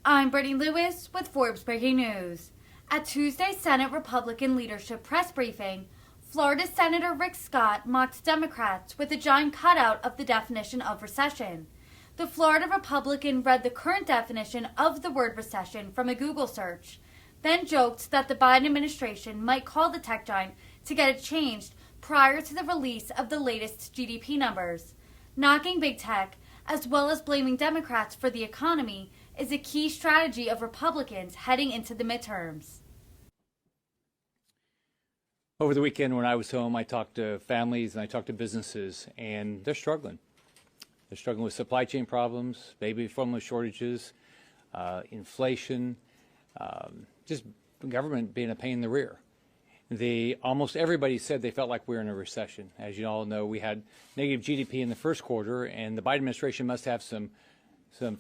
I'm Brittany Lewis with Forbes Breaking News. At Tuesday's Senate Republican leadership press briefing, Florida Senator Rick Scott mocked Democrats with a giant cutout of the definition of recession. The Florida Republican read the current definition of the word recession from a Google search, then joked that the Biden administration might call the tech giant to get it changed prior to the release of the latest GDP numbers. Knocking big tech, as well as blaming Democrats for the economy, is a key strategy of Republicans heading into the midterms. Over the weekend when I was home, I talked to families and I talked to businesses, and they're struggling. They're struggling with supply chain problems, baby formula shortages, inflation, just government being a pain in the rear. Almost everybody said they felt like we were in a recession. As you all know, we had negative GDP in the first quarter, and the Biden administration must have some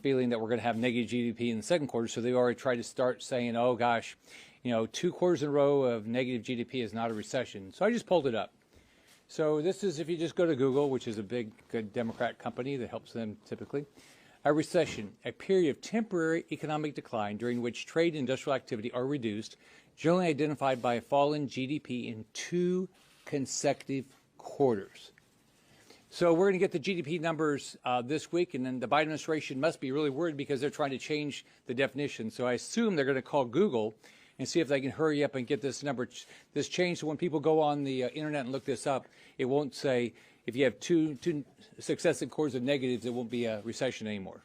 feeling that we're going to have negative GDP in the second quarter, so they already tried to start saying, oh gosh, 2 quarters in a row of negative GDP is not a recession. So I just pulled it up. So this is, if you just go to Google, which is a big, good Democrat company that helps them typically, a recession, a period of temporary economic decline during which trade and industrial activity are reduced, generally identified by a fall in GDP in 2 consecutive quarters. So we're going to get the GDP numbers this week, and then the Biden administration must be really worried because they're trying to change the definition. So I assume they're going to call Google and see if they can hurry up and get this changed. So when people go on the internet and look this up, it won't say if you have two successive quarters of negatives, it won't be a recession anymore.